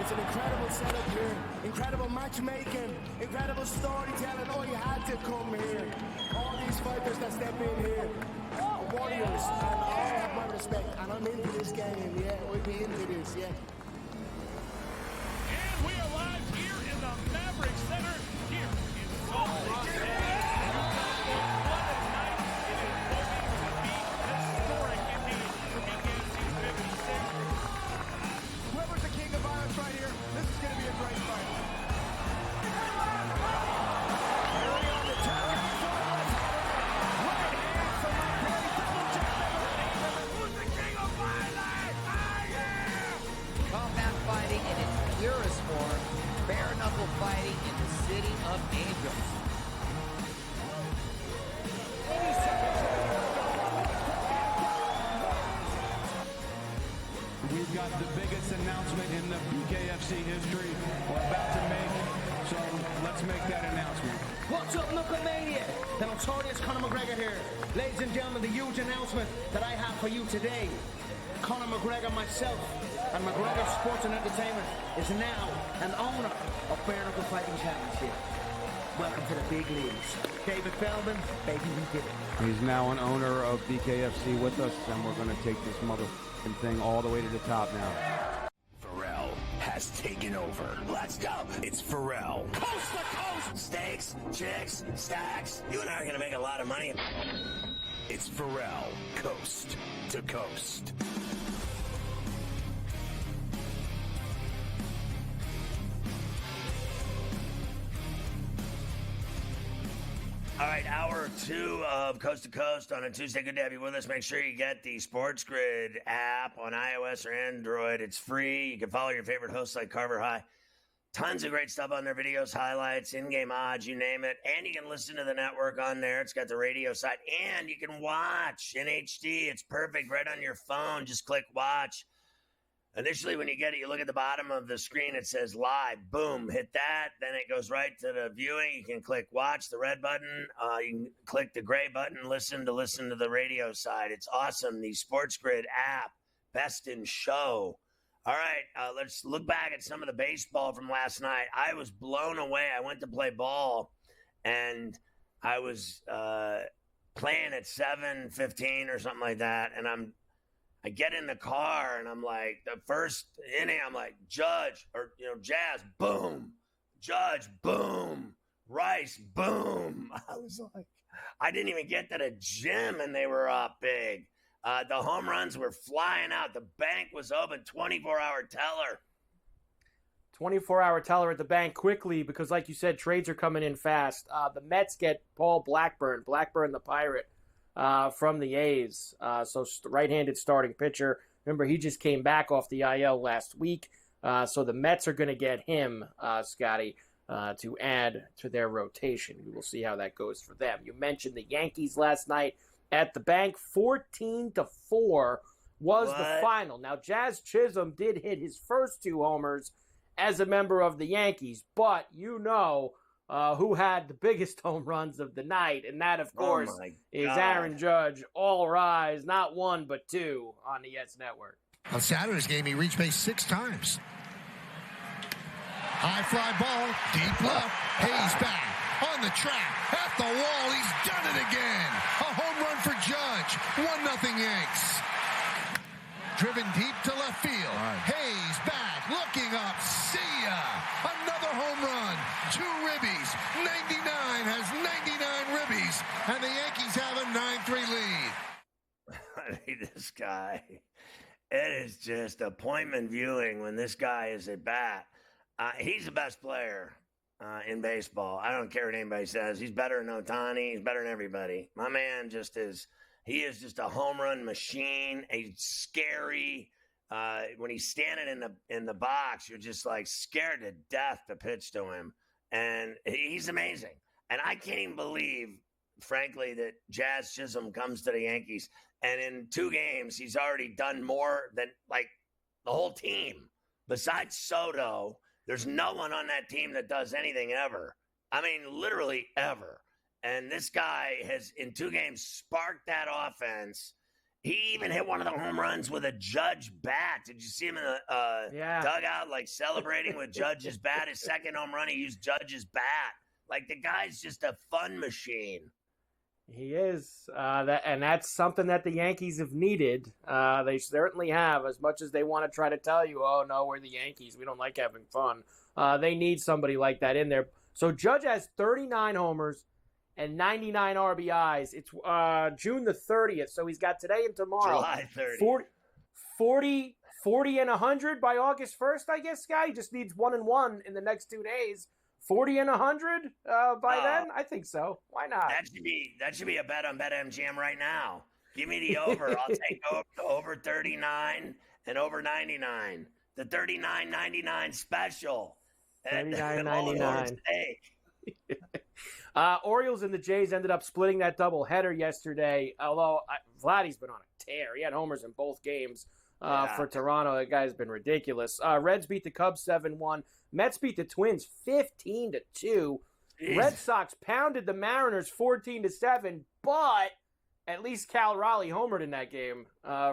It's an incredible setup here, incredible matchmaking, incredible storytelling. Oh, you had to come here. All these fighters that step in here are warriors, and all have my respect. And I'm into this game, yeah. We'll be into this, yeah. And we are live here in the Maverick Center here in Salt Lake City. What a night. It is going to be historic indeed for BKFC's 56. Whoever's the king of violence right here, this is going to be a great fight. Early on the turn, right hand from my boy, double jab. Who's the king of violence? Combat fighting in its purest form, bare knuckle fighting in the city of angels. We've got the biggest announcement in the BKFC history we're about to make, so let's make that announcement. What's up, Knucklemania? The notorious Conor McGregor here. Ladies and gentlemen, the huge announcement that I have for you today. Conor McGregor, myself, and McGregor Sports and Entertainment is now an owner of Bare Knuckle Fighting Championship. Welcome to the big leagues. David Feldman, baby, we did it. He's now an owner of BKFC with us, and we're going to take this motherfucking thing all the way to the top now. Ferrall has taken over. Let's go. It's Ferrall. Coast to coast. Steaks, chicks, stacks. You and I are going to make a lot of money. It's Ferrall. Coast to coast. All right, hour two of Coast to Coast on a Tuesday. Good to have you with us. Make sure you get the SportsGrid app on iOS or Android. It's free. You can follow your favorite hosts like Carver High. Tons of great stuff on their videos, highlights, in-game odds, you name it. And you can listen to the network on there. It's got the radio side. And you can watch in HD. It's perfect right on your phone. Just click watch. Initially, when you get it, you look at the bottom of the screen. It says live. Boom. Hit that. Then it goes right to the viewing. You can click watch, the red button. You can click the gray button, listen to the radio side. It's awesome. The SportsGrid app, best in show. All right, let's look back at some of the baseball from last night. I was blown away. I went to play ball, and I was playing at 7:15 or something like that, and I get in the car, and I'm like, the first inning, I'm like, Judge, or, Jazz, boom. Judge, boom. Rice, boom. I was like, I didn't even get to the gym, and they were up big. The home runs were flying out. The bank was open, 24-hour teller. 24-hour teller at the bank quickly because, like you said, trades are coming in fast. The Mets get Paul Blackburn the Pirate, from the A's. So right-handed starting pitcher. Remember, he just came back off the IL last week. So the Mets are going to get him, Scotty, to add to their rotation. We will see how that goes for them. You mentioned the Yankees last night at the bank. 14-4 was the final. Now, Jazz Chisholm did hit his first two homers as a member of the Yankees, but who had the biggest home runs of the night, and that, of course, is Aaron Judge. All rise, not one, but two on the Yes Network. On Saturday's game, he reached base 6 times. High fly ball, deep left. Hayes back on the track, at the wall. He's done it again. A home run for Judge. 1-0 Yanks. Driven deep to left field. Right. Hayes back, looking up. See ya. Another home run. 2 ribbies. 99 has 99 ribbies. And the Yankees have a 9-3 lead. I mean, this guy, it is just appointment viewing when this guy is at bat. He's the best player in baseball. I don't care what anybody says. He's better than Ohtani. He's better than everybody. My man just is. He is just a home run machine. A scary. When he's standing in the box, you're just like scared to death to pitch to him. And he's amazing. And I can't even believe, frankly, that Jazz Chisholm comes to the Yankees. And in 2 games, he's already done more than like the whole team. Besides Soto, there's no one on that team that does anything ever. I mean, literally ever. And this guy has, in 2 games, sparked that offense. He even hit one of the home runs with a Judge bat. Did you see him in the dugout, like celebrating with Judge's bat? His second home run, he used Judge's bat. Like, the guy's just a fun machine. He is, and that's something that the Yankees have needed. They certainly have, as much as they want to try to tell you, oh, no, we're the Yankees. We don't like having fun. They need somebody like that in there. So Judge has 39 homers and 99 RBIs. It's June the 30th, so he's got today and tomorrow. July 30th. 40 and 100 by August 1st, I guess, Guy. He just needs 1 and 1 in the next 2 days. 40 and 100 by then? I think so. Why not? That should be a bet on BetMGM right now. Give me the over. I'll take over 39 and over 99. The 39.99 special. 39.99. Orioles and the Jays ended up splitting that doubleheader yesterday, although Vladdy's been on a tear. He had homers in both games for Toronto. That guy's been ridiculous. Reds beat the Cubs 7-1. Mets beat the Twins 15-2. Red Sox pounded the Mariners 14-7, but at least Cal Raleigh homered in that game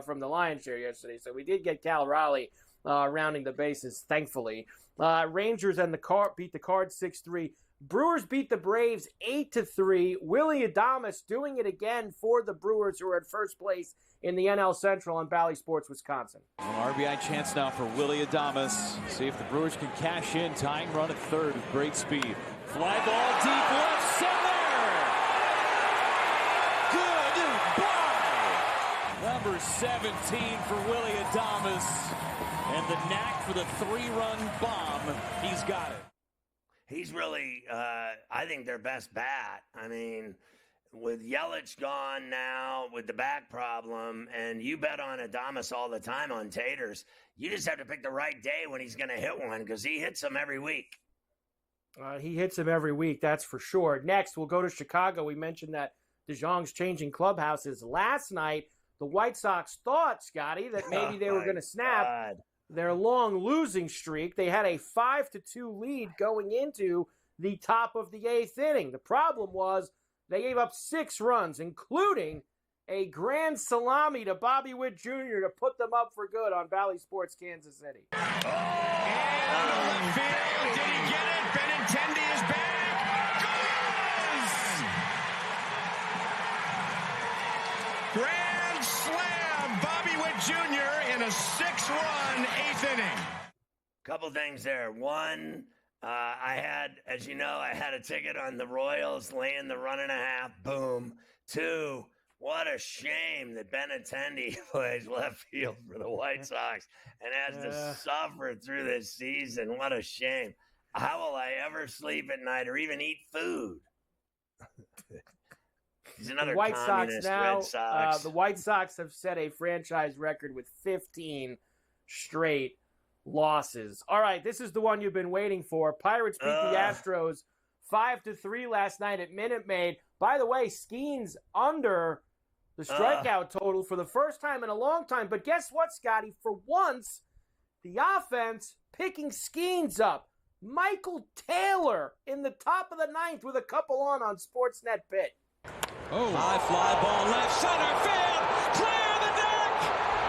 from the Lions share yesterday. So we did get Cal Raleigh rounding the bases, thankfully. Rangers and beat the Cards 6-3. Brewers beat the Braves 8-3. Willie Adames doing it again for the Brewers, who are at first place in the NL Central on Bally Sports, Wisconsin. An RBI chance now for Willie Adames. See if the Brewers can cash in. Tying run at third with great speed. Fly ball deep left center. Goodbye. Number 17 for Willie Adames. And the knack for the 3-run bomb. He's got it. He's really, I think, their best bat. I mean, with Yelich gone now, with the back problem, and you bet on Adames all the time on Taters, you just have to pick the right day when he's going to hit one, because he hits them every week. He hits them every week, that's for sure. Next, we'll go to Chicago. We mentioned that DeJong's changing clubhouses. Last night, the White Sox thought, Scotty, that maybe they were going to snap their long losing streak. They had a 5-2 lead going into the top of the 8th inning. The problem was they gave up 6 runs, including a grand salami to Bobby Witt Jr. to put them up for good on Bally Sports Kansas City. Left field. Did he get it? Benintendi is back. Goes! Grand slam. Bobby Witt Jr. in a 6-run 8th inning. Couple things there. One, I had a ticket on the Royals laying the 1.5. Boom. 2, what a shame that Benintendi plays left field for the White Sox and has to suffer through this season. What a shame. How will I ever sleep at night or even eat food? He's another White Sox now. Red Sox. The White Sox have set a franchise record with 15 straight losses. All right, this is the one you've been waiting for. Pirates beat the Astros 5-3 last night at Minute Maid. By the way, Skeens under the strikeout total for the first time in a long time. But guess what, Scotty? For once, the offense picking Skeens up. Michael Taylor in the top of the 9th with a couple on Sportsnet Pit. High fly ball left center field. Clear the deck.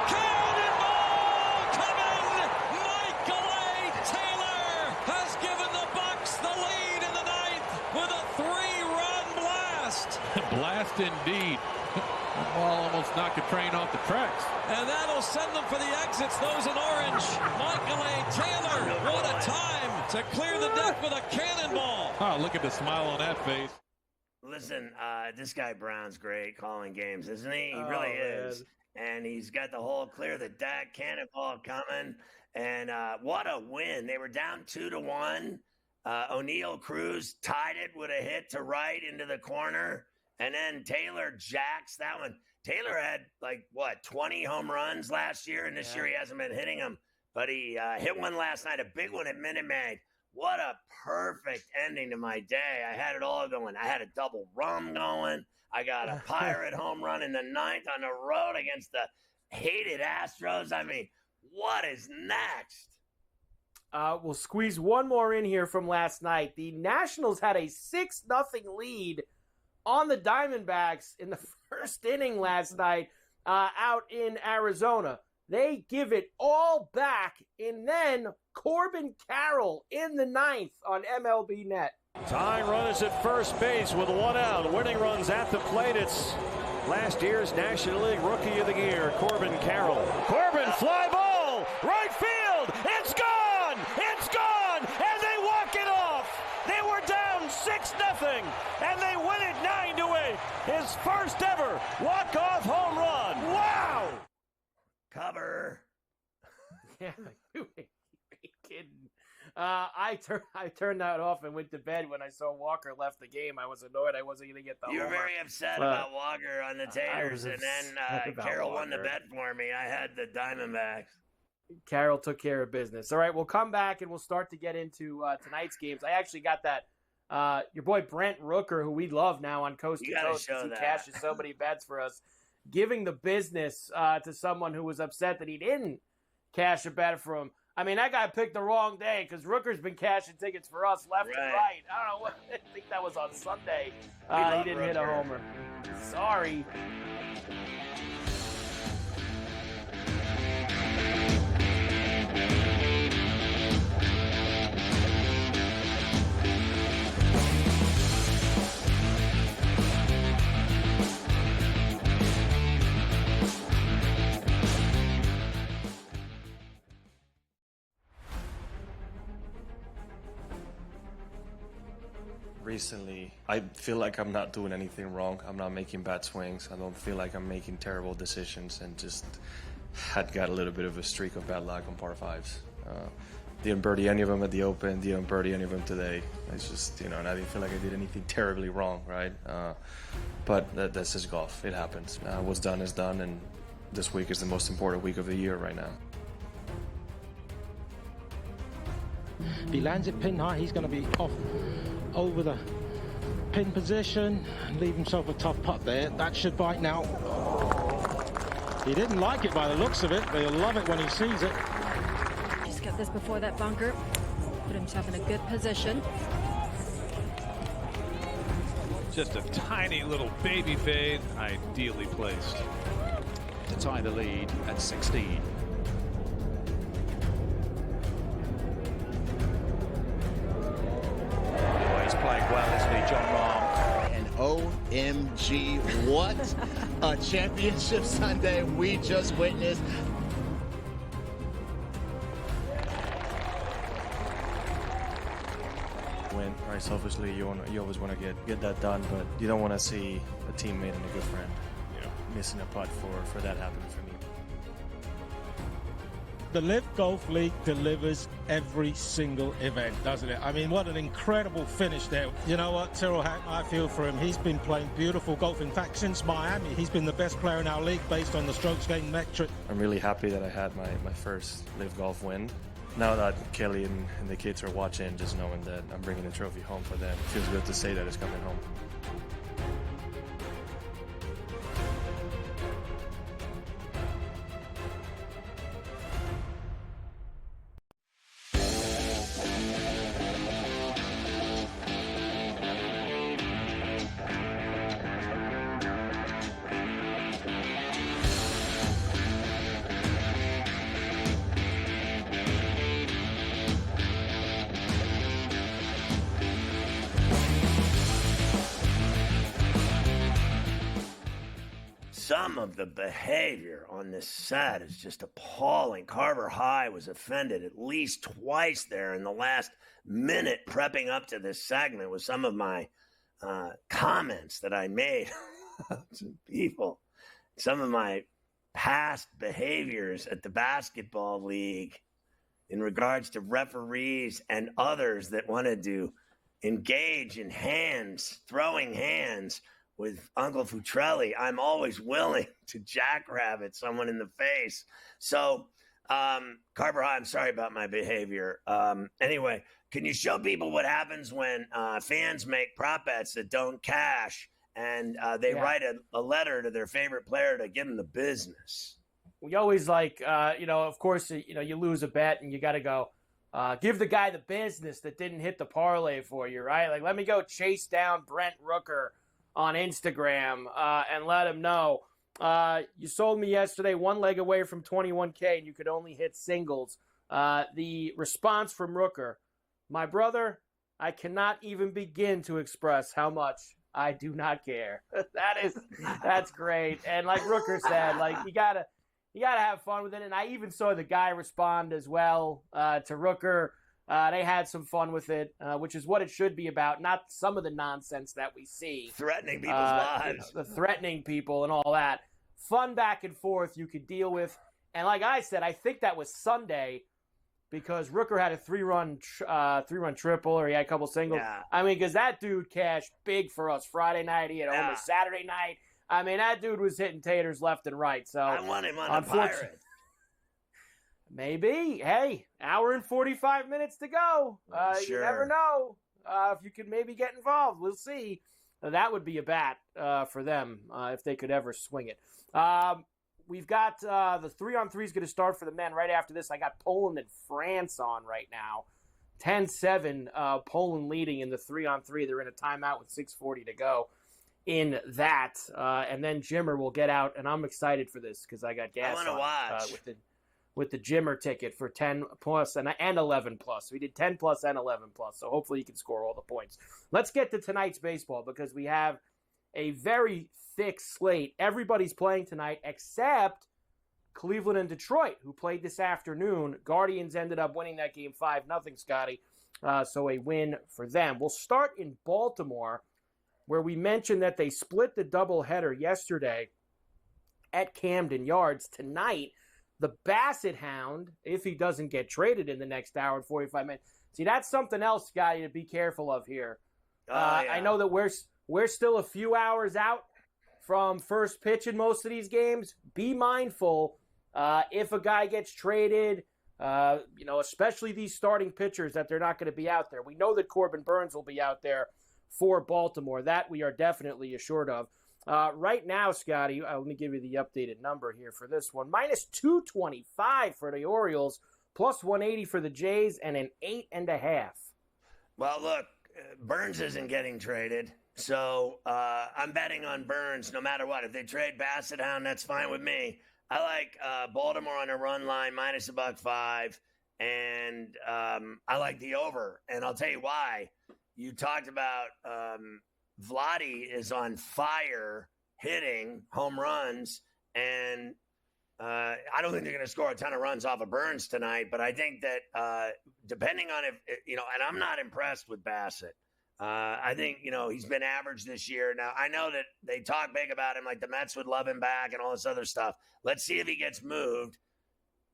Cannonball coming. Michael A. Taylor has given the Bucks the lead in the 9th with a 3-run blast. Blast indeed. That ball almost knocked the train off the tracks. And that'll send them for the exits, those in orange. Michael A. Taylor, what a time to clear the deck with a cannonball. Oh, look at the smile on that face. Listen, this guy Brown's great calling games, isn't he? He really is. And he's got the whole clear the deck, cannonball coming. And what a win. They were down 2-1. O'Neal Cruz tied it with a hit to right into the corner. And then Taylor jacks that one. Taylor had 20 home runs last year, and this year he hasn't been hitting them. But he hit one last night, a big one at Minute Maid. What a perfect ending to my day. I had it all going. I had a double rum going. I got a Pirate home run in the 9th on the road against the hated Astros. I mean, what is next? We'll squeeze one more in here from last night. The Nationals had a 6-0 lead on the Diamondbacks in the first inning last night. out in Arizona. They give it all back, and then Corbin Carroll in the 9th on MLB Net. Tying run is at first base with 1 out. Winning runs at the plate. It's last year's National League Rookie of the Year, Corbin Carroll. Corbin, fly ball, right field. It's gone! It's gone! And they walk it off. They were down 6-0, and they win it 9-8. His first ever walk-off home run. Wow! Cover. Yeah, you ain't kidding. I turned that off and went to bed when I saw Walker left the game. I was annoyed I wasn't going to get the You were homer. very upset about Walker on the Taters, and then Carroll won the Walker. bet for me. I had the Diamondbacks. Carroll took care of business. All right, we'll come back and we'll start to get into tonight's games. I actually got that your boy Brent Rooker, who we love now on Coast to Coast, because he cashes so many bets for us, giving the business to someone who was upset that he didn't cash a bet for him. I mean, that guy picked the wrong day because Rooker's been cashing tickets for us left and right. I don't know. I think that was on Sunday. He didn't hit a homer. Sorry. Recently, I feel like I'm not doing anything wrong. I'm not making bad swings. I don't feel like I'm making terrible decisions, and just had got a little bit of a streak of bad luck on par fives. Didn't birdie any of them at the Open, didn't birdie any of them today. It's just, and I didn't feel like I did anything terribly wrong, right? But that's just golf. It happens. What's done is done, and this week is the most important week of the year right now. If he lands it pin high, he's going to be off over the pin position and leave himself a tough putt there. That should bite now. He didn't like it by the looks of it, but he'll love it when he sees it. Just get this before that bunker. Put himself in a good position. Just a tiny little baby fade, ideally placed. To tie the lead at 16. Playing well, isn't he, John Rahm? And OMG, what a championship Sunday we just witnessed. Win, right? Selfishly, you always want to get that done, but you don't want to see a teammate and a good friend missing a putt for that happening for me. The Live Golf League delivers every single event, doesn't it? I mean, what an incredible finish there. You know what, Tyrrell Hatton, I feel for him. He's been playing beautiful golf. In fact, since Miami, he's been the best player in our league based on the strokes gained metric. I'm really happy that I had my first Live Golf win. Now that Kelly and the kids are watching, just knowing that I'm bringing the trophy home for them, it feels good to say that it's coming home. Some of the behavior on this set is just appalling. Carver High was offended at least twice there in the last minute prepping up to this segment with some of my comments that I made to people. Some of my past behaviors at the basketball league in regards to referees and others that wanted to engage in throwing hands with Uncle Futrelli. I'm always willing to jackrabbit someone in the face. So, Carver High, I'm sorry about my behavior. Anyway, can you show people what happens when fans make prop bets that don't cash and they write a letter to their favorite player to give them the business? We always of course, you lose a bet and you got to go give the guy the business that didn't hit the parlay for you, right? Like, let me go chase down Brent Rooker on Instagram and let him know You sold me yesterday, one leg away from 21K, and you could only hit singles. The response from Rooker, my brother, I cannot even begin to express how much I do not care. That's great. And like Rooker said, like you gotta have fun with it. And I even saw the guy respond as well to Rooker. They had some fun with it, which is what it should be about, not some of the nonsense that we see. Threatening people's lives. The threatening people and all that. Fun back and forth you could deal with. And like I said, I think that was Sunday because Rooker had a three-run triple or he had a couple singles. Yeah. I mean, because that dude cashed big for us Friday night. He had almost Saturday night. I mean, that dude was hitting taters left and right. So I want him on the Pirate. Maybe. Hey, hour and 45 minutes to go. Sure. You never know if you could maybe get involved. We'll see. That would be a bat for them if they could ever swing it. We've got the 3-on-3 is going to start for the men right after this. I got Poland and France on right now. 10-7, Poland leading in the 3-on-3. They're in a timeout with 6:40 to go in that. And then Jimmer will get out, and I'm excited for this because I got gas I want to watch. with the Jimmer ticket for 10 plus and 11 plus. We did 10 plus and 11 plus, so hopefully you can score all the points. Let's get to tonight's baseball because we have a very thick slate. Everybody's playing tonight except Cleveland and Detroit, who played this afternoon. Guardians ended up winning that game 5-0, Scotty, so a win for them. We'll start in Baltimore, where we mentioned that they split the doubleheader yesterday at Camden Yards. Tonight, the Bassett Hound, if he doesn't get traded in the next hour and 45 minutes. See, that's something else, Scotty, to be careful of here. I know that we're still a few hours out from first pitch in most of these games. Be mindful if a guy gets traded, especially these starting pitchers, that they're not going to be out there. We know that Corbin Burns will be out there for Baltimore. That we are definitely assured of. Right now, Scotty, let me give you the updated number here for this one. Minus 225 for the Orioles, plus 180 for the Jays, and an 8.5. Well, look, Burns isn't getting traded, so I'm betting on Burns no matter what. If they trade Bassett Hound, that's fine with me. I like Baltimore on a run line, minus $1.05, and I like the over, and I'll tell you why. You talked about Vladdy is on fire hitting home runs, and I don't think they're going to score a ton of runs off of Burns tonight, but I think that depending on and I'm not impressed with Bassett. I think, he's been average this year. Now, I know that they talk big about him, like the Mets would love him back and all this other stuff. Let's see if he gets moved.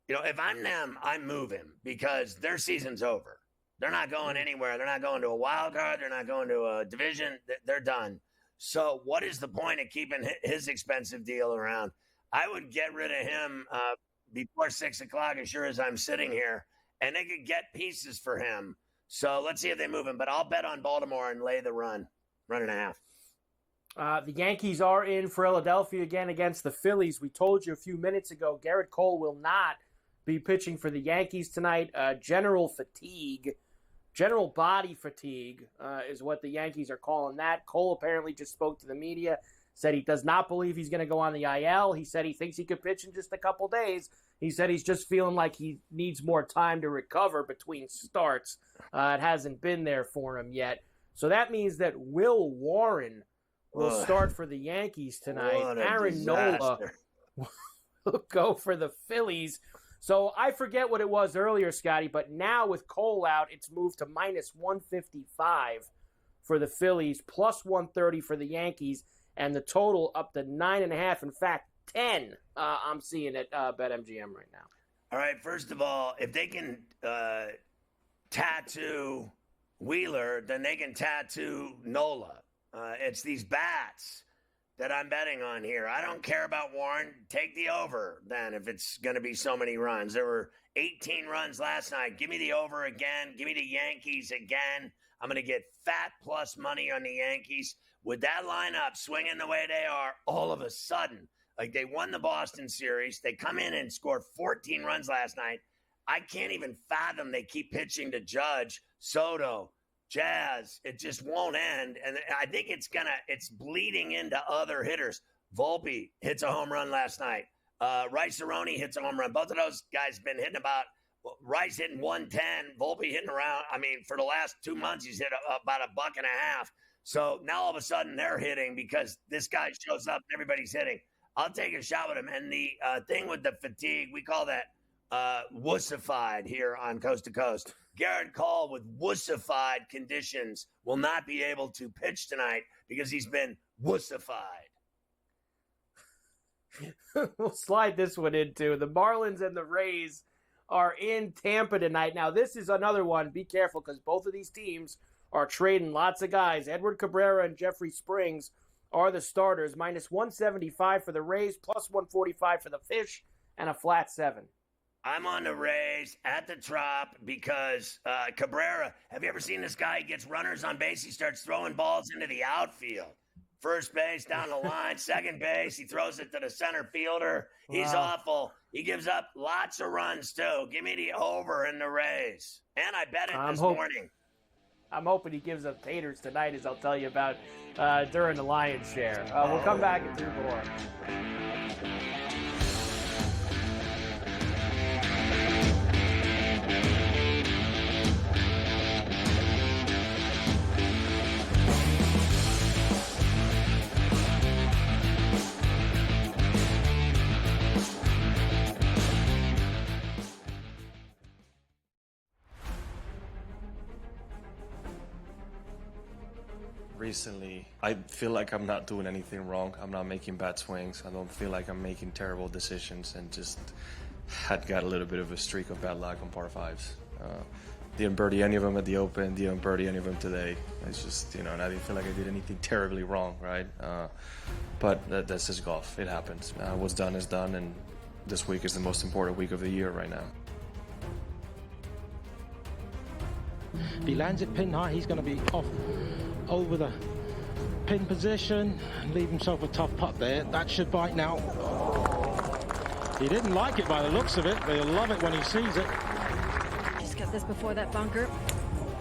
If I'm them, I move him because their season's over. They're not going anywhere. They're not going to a wild card. They're not going to a division. They're done. So what is the point of keeping his expensive deal around? I would get rid of him before 6 o'clock, as sure as I'm sitting here, and they could get pieces for him. So let's see if they move him. But I'll bet on Baltimore and lay the run and a half. The Yankees are in Philadelphia again against the Phillies. We told you a few minutes ago, Garrett Cole will not be pitching for the Yankees tonight. General body fatigue is what the Yankees are calling that. Cole apparently just spoke to the media, said he does not believe he's going to go on the IL. He said he thinks he could pitch in just a couple days. He said he's just feeling like he needs more time to recover between starts. It hasn't been there for him yet. So that means that Will Warren will start for the Yankees tonight. Aaron Nola will go for the Phillies. So I forget what it was earlier, Scotty, but now with Cole out, it's moved to minus 155 for the Phillies, plus 130 for the Yankees, and the total up to 9.5. In fact, 10 I'm seeing at BetMGM right now. All right, first of all, if they can tattoo Wheeler, then they can tattoo Nola. It's these bats that I'm betting on here. I don't care about Warren. Take the over then if it's going to be so many runs. There were 18 runs last night. Give me the over again. Give me the Yankees again. I'm going to get fat plus money on the Yankees. With that lineup swinging the way they are, all of a sudden, like they won the Boston series. They come in and scored 14 runs last night. I can't even fathom they keep pitching to Judge, Soto, Jazz. It just won't end. And I think it's bleeding into other hitters. Volpe hits a home run last night. Rice-A-Roni hits a home run. Both of those guys been hitting Rice hitting 110, Volpe hitting around. I mean, for the last 2 months, he's hit about $1.50. So now all of a sudden they're hitting because this guy shows up and everybody's hitting. I'll take a shot with him. And the thing with the fatigue, we call that wussified here on Coast to Coast. Garrett Cole with wussified conditions will not be able to pitch tonight because he's been wussified. We'll slide this one into the Marlins and the Rays are in Tampa tonight. Now, this is another one. Be careful because both of these teams are trading lots of guys. Edward Cabrera and Jeffrey Springs are the starters. Minus 175 for the Rays, plus 145 for the Fish, and a flat 7. I'm on the Rays at the Trop because Cabrera, have you ever seen this guy? He gets runners on base. He starts throwing balls into the outfield. First base, down the line, second base. He throws it to the center fielder. He's awful. He gives up lots of runs, too. Give me the over in the Rays. And I bet it this morning. I'm hoping he gives up taters tonight, as I'll tell you about during the Lions share. We'll come back and do more. Recently, I feel like I'm not doing anything wrong. I'm not making bad swings. I don't feel like I'm making terrible decisions and just had got a little bit of a streak of bad luck on par fives. Didn't birdie any of them at the Open, didn't birdie any of them today. It's just, and I didn't feel like I did anything terribly wrong, right? But that's just golf. It happens. What's done is done, and this week is the most important week of the year right now. If he lands it pin high, he's going to be off over the pin position and leave himself a tough putt there. That should bite now. He didn't like it by the looks of it, but he'll love it when he sees it. Just get this before that bunker.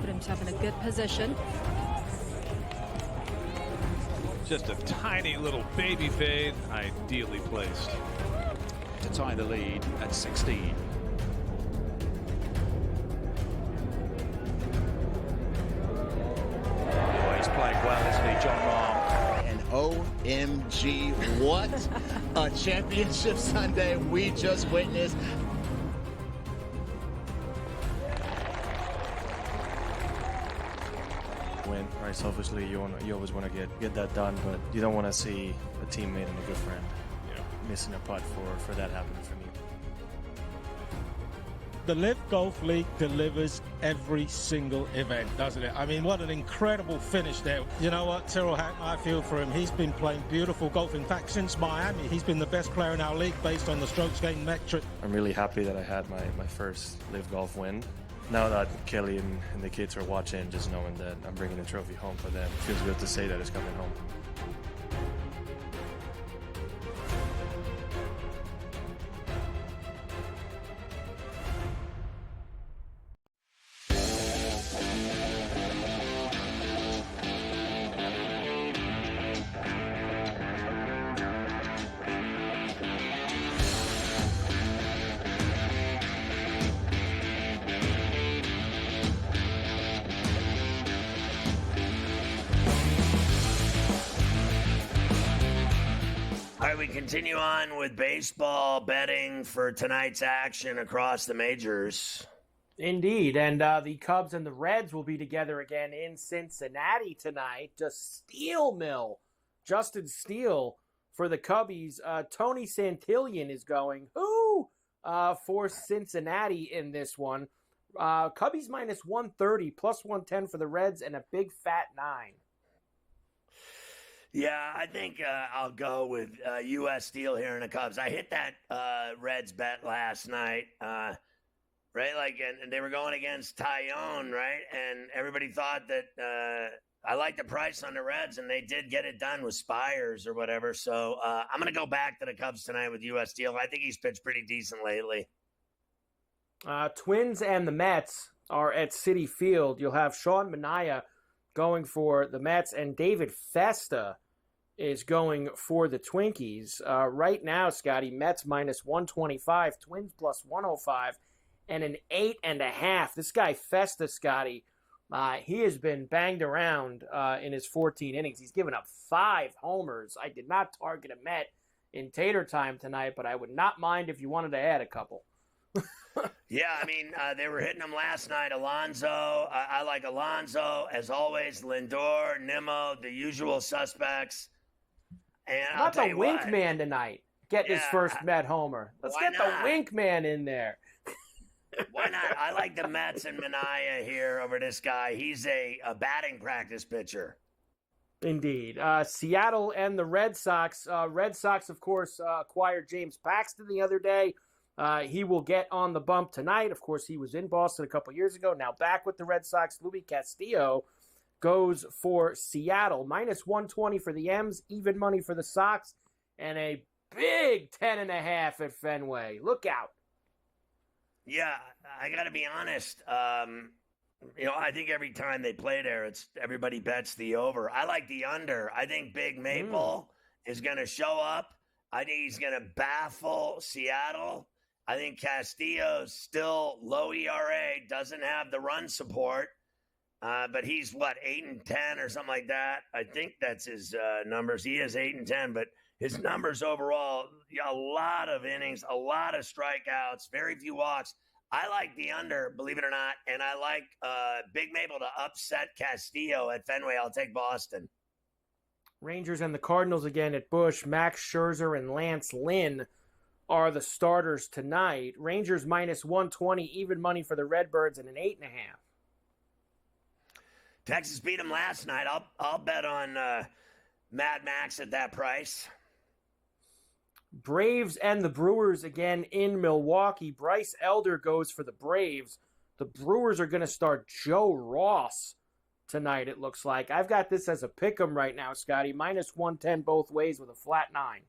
Put himself in a good position. Just a tiny little baby fade, ideally placed. To tie the lead at 16. Playing well, isn't he, John Rahm? And OMG, what a championship Sunday we just witnessed. Win, right? Selfishly, you always want to get that done, but you don't want to see a teammate and a good friend missing a putt for that happening for me. The Live Golf League delivers every single event, doesn't it? I mean, what an incredible finish there. You know what, Tyrrell Hatton, I feel for him. He's been playing beautiful golf. In fact, since Miami, he's been the best player in our league based on the strokes gained metric. I'm really happy that I had my first Live Golf win. Now that Kelly and the kids are watching, just knowing that I'm bringing the trophy home for them, it feels good to say that it's coming home. We continue on with baseball betting for tonight's action across the majors. Indeed, and the Cubs and the Reds will be together again in Cincinnati tonight. Just Steel Mill, Justin Steele for the Cubbies. Tony Santillan is going for Cincinnati in this one. Cubbies minus 130, plus 110 for the Reds, and a big fat 9. Yeah, I think I'll go with U.S. Steel here in the Cubs. I hit that Reds bet last night, right? And they were going against Tyone, right? And everybody thought that I liked the price on the Reds, and they did get it done with Spires or whatever. So I'm going to go back to the Cubs tonight with U.S. Steel. I think he's pitched pretty decent lately. Twins and the Mets are at Citi Field. You'll have Sean Manaea going for the Mets, and David Festa is going for the Twinkies. Right now, Scotty, Mets minus 125, Twins plus 105, and an 8.5. This guy Festa, Scotty, he has been banged around in his 14 innings. He's given up 5 homers. I did not target a Met in Tater Time tonight, but I would not mind if you wanted to add a couple. Yeah, I mean, they were hitting him last night. Alonso, I like Alonso, as always. Lindor, Nimmo, the usual suspects. And How about the Wink Man tonight? Get his first Met homer. Let's get the Wink Man in there. Why not? I like the Mets and Minaya here over this guy. He's a batting practice pitcher. Indeed. Seattle and the Red Sox. Red Sox, of course, acquired James Paxton the other day. He will get on the bump tonight. Of course, he was in Boston a couple years ago. Now back with the Red Sox. Luis Castillo goes for Seattle. Minus 120 for the M's, even money for the Sox, and a big 10.5 at Fenway. Look out. Yeah, I got to be honest. I think every time they play there, everybody bets the over. I like the under. I think Big Maple is going to show up. I think he's going to baffle Seattle. I think Castillo's still low ERA, doesn't have the run support, but he's 8-10 or something like that. I think that's his numbers. He is 8-10, but his numbers overall, a lot of innings, a lot of strikeouts, very few walks. I like the under, believe it or not, and I like Big Maple to upset Castillo at Fenway. I'll take Boston. Rangers and the Cardinals again at Busch. Max Scherzer and Lance Lynn are the starters tonight. Rangers minus 120, even money for the Redbirds, and an 8.5. Texas beat them last night. I'll bet on Mad Max at that price. Braves and the Brewers again in Milwaukee. Bryce Elder goes for the Braves. The Brewers are going to start Joe Ross tonight, it looks like. I've got this as a pick'em right now, Scotty. Minus 110 both ways with a flat 9.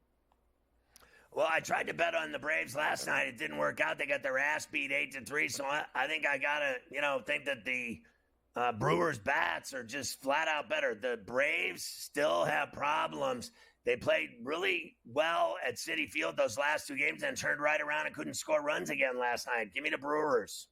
Well, I tried to bet on the Braves last night. It didn't work out. They got their ass beat 8-3. So I think I got to, think that the Brewers bats are just flat out better. The Braves still have problems. They played really well at Citi Field those last 2 games and turned right around and couldn't score runs again last night. Give me the Brewers.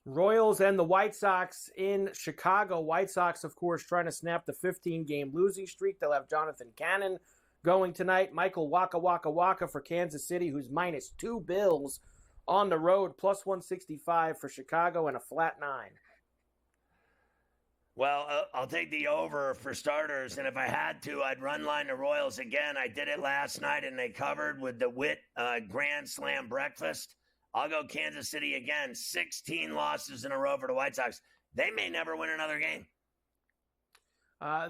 Royals and the White Sox in Chicago. White Sox, of course, trying to snap the 15-game losing streak. They'll have Jonathan Cannon going tonight. Michael Waka for Kansas City, who's minus 2 Bills on the road, plus 165 for Chicago, and a flat 9. Well, I'll take the over for starters, and if I had to, I'd run line the Royals again. I did it last night, and they covered with the Witt Grand Slam breakfast. I'll go Kansas City again. 16 losses in a row for the White Sox. They may never win another game.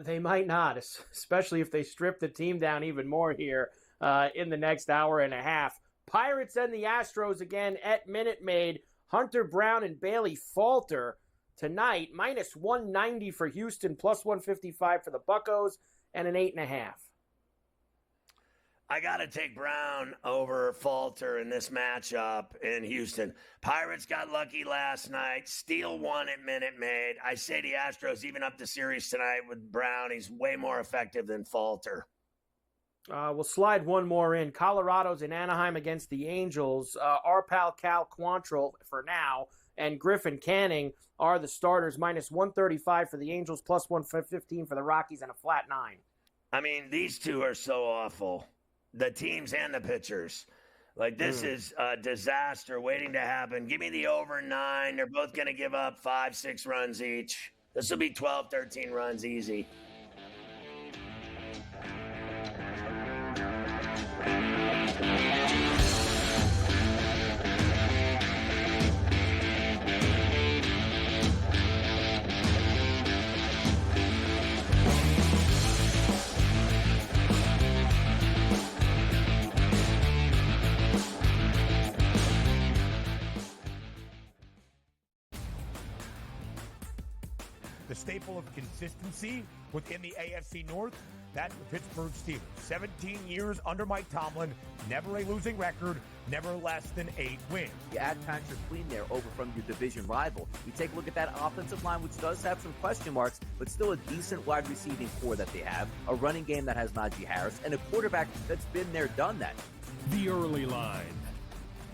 They might not, especially if they strip the team down even more here in the next hour and a half. Pirates and the Astros again at Minute Maid. Hunter Brown and Bailey Falter tonight. Minus 190 for Houston, plus 155 for the Buccos, and an 8.5. I got to take Brown over Falter in this matchup in Houston. Pirates got lucky last night. Steele won at Minute Maid. I say the Astros even up the series tonight with Brown. He's way more effective than Falter. We'll slide one more in. Colorado's in Anaheim against the Angels. Our pal Cal Quantrill for now and Griffin Canning are the starters. Minus 135 for the Angels, plus 115 for the Rockies, and a flat 9. I mean, these two are so awful. The teams and the pitchers. This is a disaster waiting to happen. Give me the over 9. They're both going to give up 5-6 runs each. This will be 12, 13 runs easy. the staple of consistency within the AFC North, that's the Pittsburgh Steelers. 17 years under Mike Tomlin, never a losing record, never less than 8 wins. You add Patrick Queen there over from your division rival. You take a look at that offensive line, which does have some question marks, but still a decent wide receiving core that they have, a running game that has Najee Harris, and a quarterback that's been there, done that. The Early Line,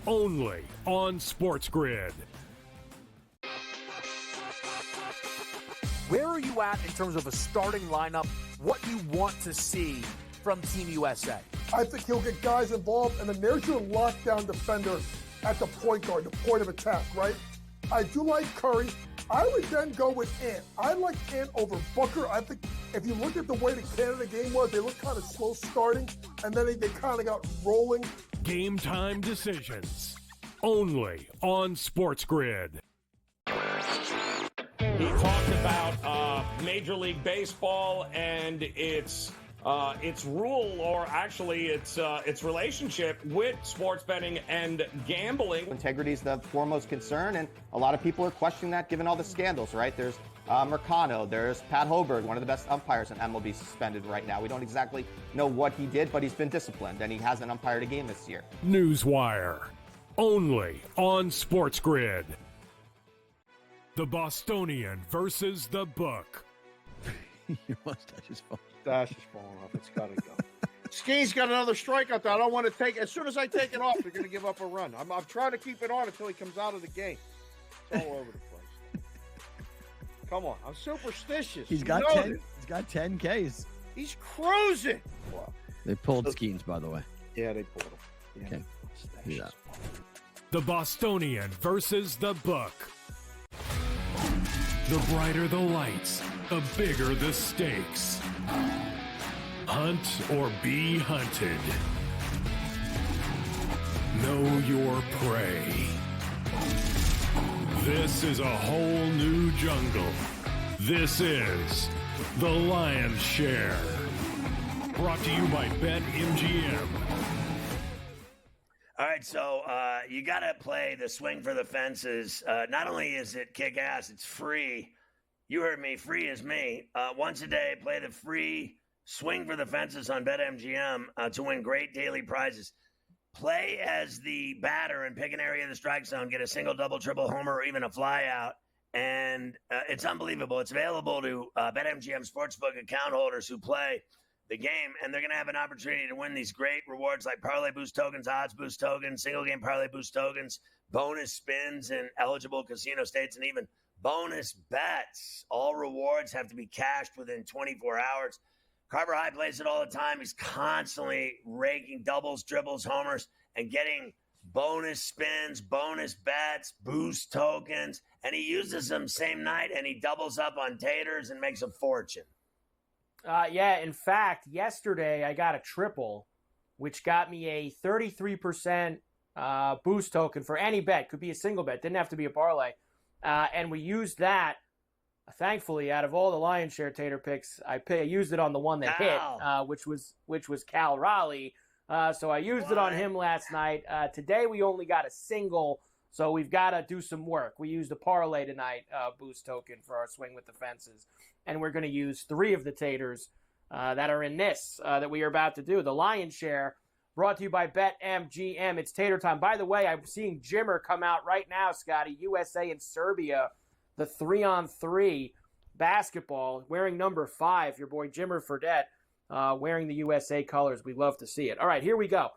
only on SportsGrid. Where are you at in terms of a starting lineup, what you want to see from Team USA? I think he'll get guys involved, and then there's your lockdown defender at the point guard, the point of attack, right? I do like Curry. I would then go with Ant. I like Ant over Booker. I think if you look at the way the Canada game was, they looked kind of slow starting, and then they kind of got rolling. Game time decisions, only on SportsGrid. He talked about Major League Baseball and its rule, or actually its relationship with sports betting and gambling. Integrity is the foremost concern, and a lot of people are questioning that given all the scandals, right? There's Mercano, there's Pat Hoberg, one of the best umpires in MLB, suspended right now. We don't exactly know what he did, but he's been disciplined, and he hasn't umpired a game this year. Newswire, only on SportsGrid. The Bostonian versus the Book. Your mustache is falling. Mustache is falling off. It's got to go. Ski's got another strikeout that I don't want to take. As soon as I take it off, they're going to give up a run. I'm trying to keep it on until he comes out of the game. It's all over the place. Come on. I'm superstitious. He's got 10. He's got 10 Ks. He's cruising. Wow. They pulled Skeens, by the way. Yeah, they pulled him. Yeah. Okay. Do that. The Bostonian versus the Book. The brighter the lights, the bigger the stakes. Hunt or be hunted. Know your prey. This is a whole new jungle. This is The Lion's Share. Brought to you by BetMGM. All right, so you got to play the Swing for the Fences. Not only is it kick-ass, it's free. You heard me, free is me. Once a day, play the free Swing for the Fences on BetMGM to win great daily prizes. Play as the batter and pick an area of the strike zone, get a single, double, triple, homer, or even a fly out. And it's unbelievable. It's available to BetMGM Sportsbook account holders who play the game, and they're going to have an opportunity to win these great rewards like parlay boost tokens, odds boost tokens, single game parlay boost tokens, bonus spins in eligible casino states, and even bonus bets. All rewards have to be cashed within 24 hours. Carver High plays it all the time. He's constantly raking doubles, dribbles, homers, and getting bonus spins, bonus bets, boost tokens, and he uses them same night, and he doubles up on taters and makes a fortune. Yeah, in fact, yesterday I got a triple, which got me a 33% boost token for any bet. Could be a single bet. Didn't have to be a parlay. And we used that, thankfully, out of all the lion's share tater picks, I used it on the one that hit, which was Cal Raleigh. So I used it on him last night. Today we only got a single, so we've got to do some work. We used a parlay tonight boost token for our Swing with the Fences. And we're going to use 3 of the taters that are in this that we are about to do. The Lion's Share, brought to you by BetMGM. It's tater time. By the way, I'm seeing Jimmer come out right now, Scotty. USA and Serbia, the 3-on-3 basketball, wearing number 5. Your boy Jimmer Fredette wearing the USA colors. We love to see it. All right, here we go.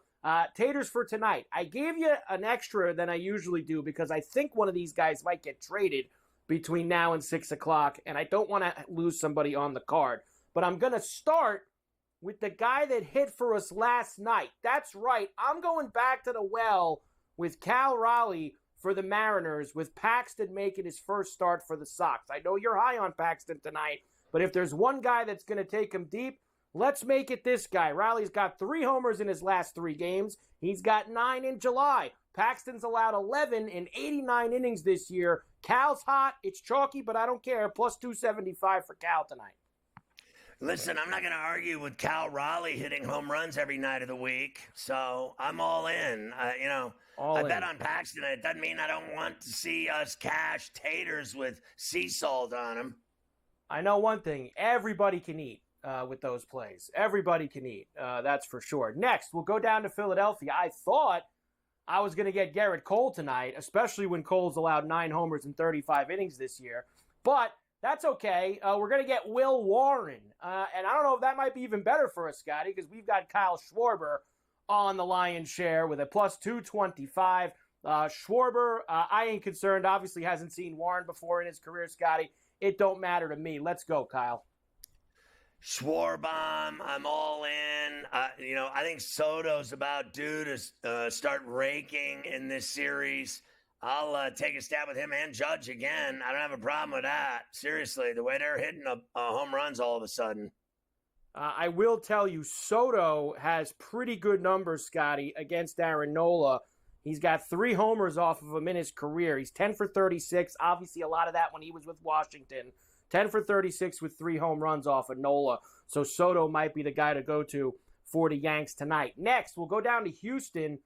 Taters for tonight. I gave you an extra than I usually do because I think one of these guys might get traded between now and 6 o'clock, and I don't want to lose somebody on the card. But I'm going to start with the guy that hit for us last night. That's right. I'm going back to the well with Cal Raleigh for the Mariners, with Paxton making his first start for the Sox. I know you're high on Paxton tonight, but if there's one guy that's going to take him deep, let's make it this guy. Raleigh's got 3 homers in his last 3 games. He's got 9 in July. Paxton's allowed 11 in 89 innings this year. Cal's hot. It's chalky, but I don't care. Plus 275 for Cal tonight. Listen, I'm not going to argue with Cal Raleigh hitting home runs every night of the week, so I'm all in. I bet on Paxton. It doesn't mean I don't want to see us cash taters with sea salt on them. I know one thing. Everybody can eat with those plays. Everybody can eat. That's for sure. Next, we'll go down to Philadelphia. I thought I was going to get Garrett Cole tonight, especially when Cole's allowed 9 homers in 35 innings this year. But that's okay. We're going to get Will Warren. And I don't know if that might be even better for us, Scotty, because we've got Kyle Schwarber on the lion's share with a plus 225. Schwarber, I ain't concerned. Obviously hasn't seen Warren before in his career, Scotty. It don't matter to me. Let's go, Kyle. Schwarbomb, I'm all in. I think Soto's about due to start raking in this series. I'll take a stab with him and Judge again. I don't have a problem with that. Seriously, the way they're hitting home runs all of a sudden. I will tell you, Soto has pretty good numbers, Scotty, against Aaron Nola. He's got 3 homers off of him in his career. He's 10 for 36. Obviously, a lot of that when he was with Washington. 10 for 36 with 3 home runs off of Nola. So Soto might be the guy to go to for the Yanks tonight. Next, we'll go down to Houston.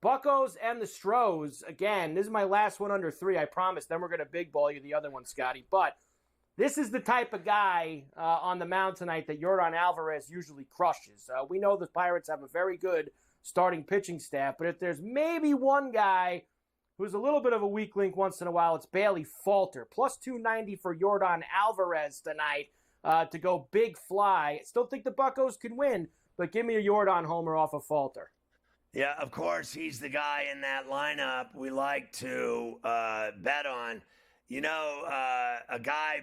Buccos and the Stros. Again, this is my last one under 3, I promise. Then we're going to big ball you the other one, Scotty. But this is the type of guy on the mound tonight that Yordan Alvarez usually crushes. We know the Pirates have a very good starting pitching staff, but if there's maybe one guy who's a little bit of a weak link once in a while, it's Bailey Falter. Plus 290 for Yordan Alvarez tonight to go big fly. Still think the Buccos can win, but give me a Yordan homer off of Falter. Yeah, of course, he's the guy in that lineup we like to bet on. A guy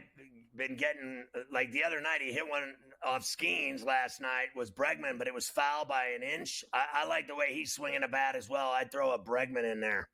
been getting, like the other night, he hit one off Skeens last night, was Bregman, but it was foul by an inch. I like the way he's swinging a bat as well. I'd throw a Bregman in there.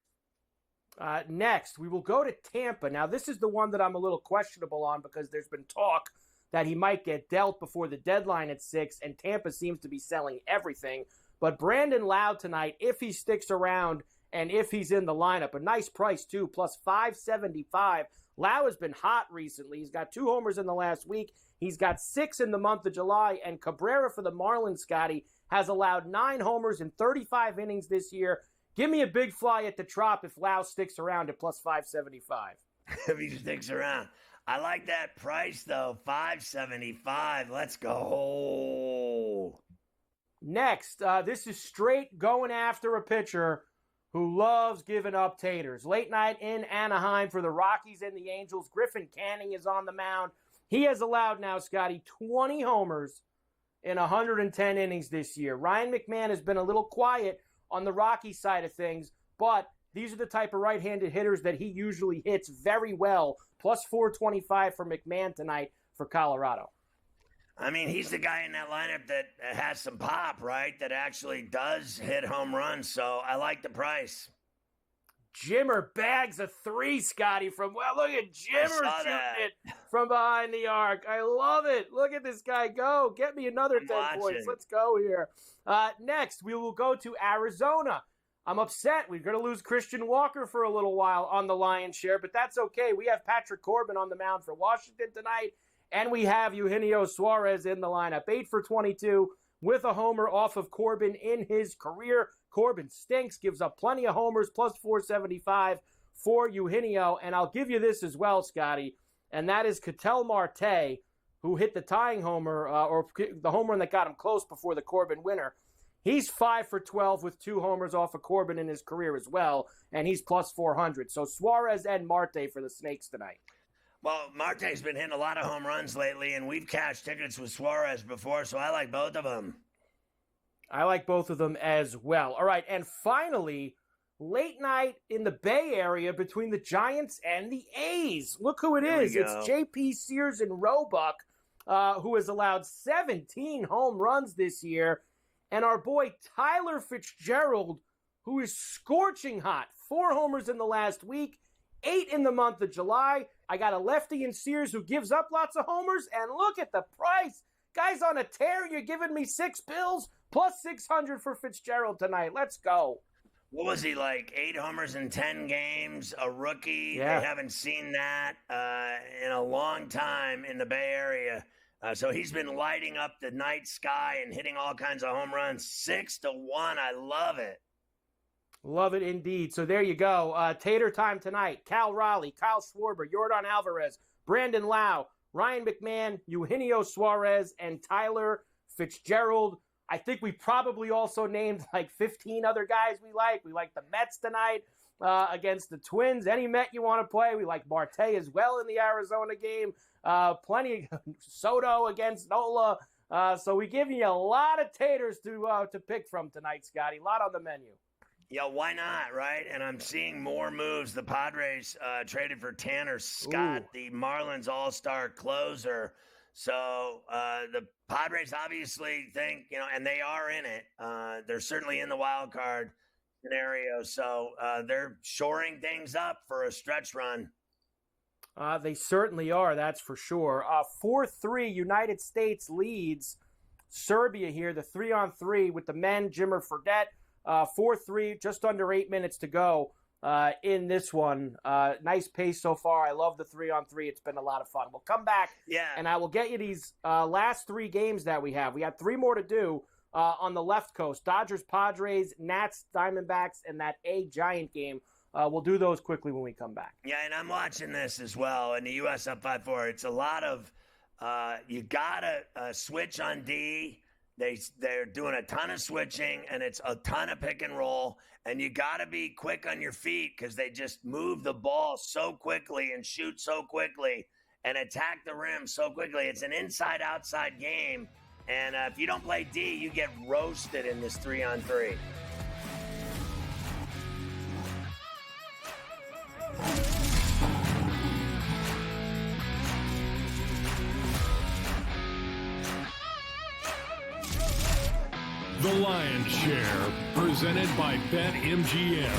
Next, we will go to Tampa. Now, this is the one that I'm a little questionable on because there's been talk that he might get dealt before the deadline at 6, and Tampa seems to be selling everything. But Brandon Lowe tonight, if he sticks around and if he's in the lineup, a nice price too, plus 575. Lowe has been hot recently. He's got 2 homers in the last week. He's got 6 in the month of July. And Cabrera for the Marlins, Scotty, has allowed 9 homers in 35 innings this year. Give me a big fly at the Trop if Lowe sticks around at plus 575. If he sticks around. I like that price, though, 575. Let's go. Next, this is straight going after a pitcher who loves giving up taters. Late night in Anaheim for the Rockies and the Angels. Griffin Canning is on the mound. He has allowed now, Scotty, 20 homers in 110 innings this year. Ryan McMahon has been a little quiet on the Rocky side of things, but these are the type of right-handed hitters that he usually hits very well. Plus 425 for McMahon tonight for Colorado. I mean, he's the guy in that lineup that has some pop, right? That actually does hit home runs, so I like the price. Jimmer bags a 3, Scotty, from, well, look at Jimmer shooting it from behind the arc. I love it. Look at this guy go. Get me another 10 points. Let's go here. Next, we will go to Arizona. I'm upset. We're going to lose Christian Walker for a little while on the lion's share, but that's okay. We have Patrick Corbin on the mound for Washington tonight, and we have Eugenio Suarez in the lineup. 8 for 22 with a homer off of Corbin in his career. Corbin stinks, gives up plenty of homers, plus 475 for Eugenio. And I'll give you this as well, Scotty, and that is Ketel Marte, who hit the tying homer, or the home run that got him close before the Corbin winner. He's 5 for 12 with 2 homers off of Corbin in his career as well, and he's plus 400. So Suarez and Marte for the Snakes tonight. Well, Marte's been hitting a lot of home runs lately, and we've cashed tickets with Suarez before, so I like both of them. I like both of them as well. All right, and finally, late night in the Bay Area between the Giants and the A's. Look who it is. It's J.P. Sears and Roebuck, who has allowed 17 home runs this year. And our boy Tyler Fitzgerald, who is scorching hot. 4 homers in the last week, 8 in the month of July. I got a lefty in Sears who gives up lots of homers, and look at the price. Guy's on a tear. You're giving me 6 bills, plus 600 for Fitzgerald tonight. Let's go. What was he, like 8 homers in 10 games? A rookie? Yeah. They haven't seen that in a long time in the Bay Area. So he's been lighting up the night sky and hitting all kinds of home runs. 6-1. I love it. Love it indeed. So there you go. Tater time tonight. Cal Raleigh, Kyle Schwarber, Yordan Alvarez, Brandon Lowe, Ryan McMahon, Eugenio Suarez, and Tyler Fitzgerald. I think we probably also named like 15 other guys we like. We like the Mets tonight against the Twins. Any Met you want to play. We like Marte as well in the Arizona game. Plenty of Soto against Nola. So we give you a lot of taters to pick from tonight, Scotty. A lot on the menu. Yeah, why not, right? And I'm seeing more moves. The Padres traded for Tanner Scott, the Marlins all-star closer. So the Padres obviously think, and they are in it. They're certainly in the wild card scenario. So they're shoring things up for a stretch run. They certainly are, that's for sure. 4-3, United States leads Serbia here, the 3-on-3 with the men, Jimmer Fredette. 4-3, just under 8 minutes to go in this one. Nice pace so far. I love the 3-on-3. It's been a lot of fun. We'll come back, and I will get you these last 3 games that we have. We got 3 more to do on the left coast. Dodgers, Padres, Nats, Diamondbacks, and that Giant game. We'll do those quickly when we come back. Yeah, and I'm watching this as well. And the U.S. up 5-4. It's a lot of you got to switch on D. They're doing a ton of switching, and it's a ton of pick and roll. And you got to be quick on your feet because they just move the ball so quickly and shoot so quickly and attack the rim so quickly. It's an inside-outside game. And if you don't play D, you get roasted in this 3-on-3. The Lion's Share, presented by BetMGM.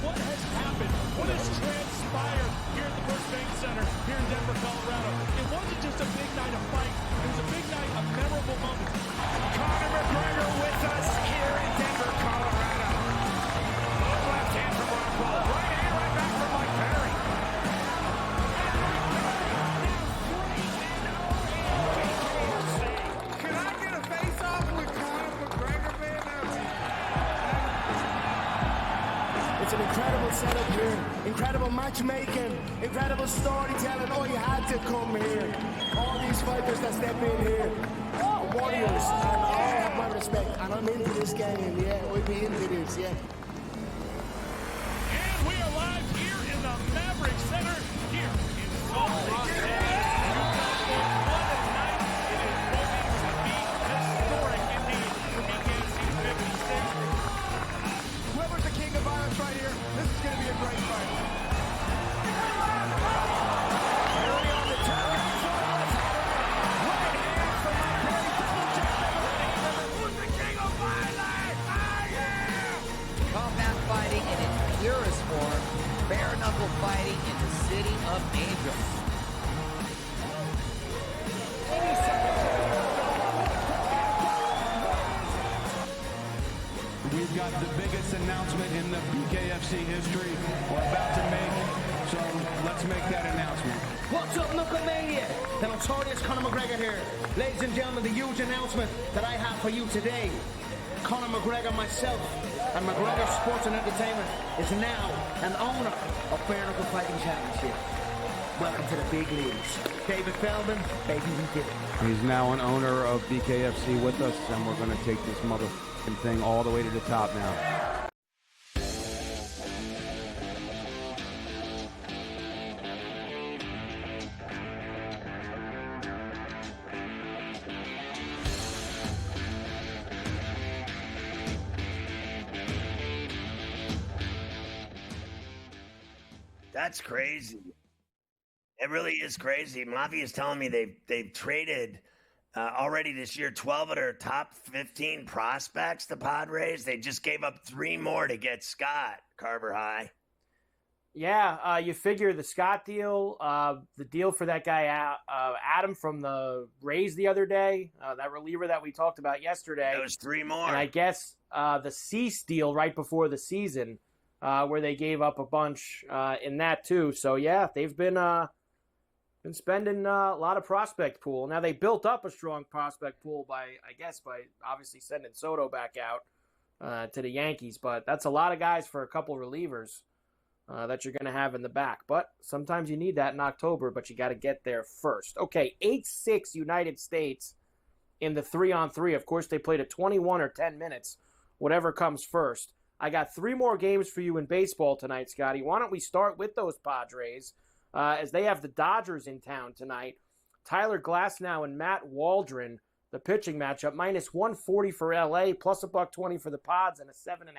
What has happened? What has transpired here at the First Bank Center here in Denver, Colorado? It wasn't just a big night of fight. It was a big night of memorable moments. Conor McGregor with us here in Denver, Colorado. Left hand from Rockwell. Right hand right back from Mike Perry. Can I get a face-off with Conor McGregor, man? It's an incredible setup here, incredible matchmaking, incredible storytelling. Oh, you had to come here. All these fighters that step in here, warriors, and all have my respect. And I'm into this game, yeah. We'll be into this, yeah. And we are live here in the Maverick Center here in Salt Lake City. What a night. It is going to be historic indeed for BKFC 56. Whoever's the king of violence right here, this is going to be a great fight. Perry on the top. Right hand from Perry, double jab. Who's the king of violence? I am! Combat fighting in its purest form, bare knuckle fighting in the city of angels. We've got the biggest announcement in the BKFC history we're about to make, so let's make that announcement. What's up, Knucklemania? The notorious Conor McGregor here. Ladies and gentlemen, the huge announcement that I have for you today. Conor McGregor, myself, and McGregor Sports and Entertainment is now an owner of Bare Knuckle Fighting Championship. Welcome to the big leagues. David Feldman, baby, we did it. He's now an owner of BKFC with us, and we're going to take this motherfucking thing all the way to the top now. That's crazy. It really is crazy. Mafia's telling me they've traded already this year 12 of their top 15 prospects to Padres. They just gave up 3 more to get Scott, Carver High. Yeah, you figure the Scott deal, the deal for that guy Adam from the Rays the other day, that reliever that we talked about yesterday. There was 3 more. And I guess the Cease deal right before the season, where they gave up a bunch in that too. So yeah, they've been spending a lot of prospect pool. Now they built up a strong prospect pool by obviously sending Soto back out. to the Yankees. But that's a lot of guys for a couple relievers that you're going to have in the back. But sometimes you need that in October, but you got to get there first. Okay, 8-6 United States in the 3-on-3. Of course, they played at 21 or 10 minutes, whatever comes first. I got 3 more games for you in baseball tonight, Scotty. Why don't we start with those Padres, as they have the Dodgers in town tonight. Tyler Glasnow and Matt Waldron, the pitching matchup, minus 140 for LA, plus $120 for the Pods, and a 7.5.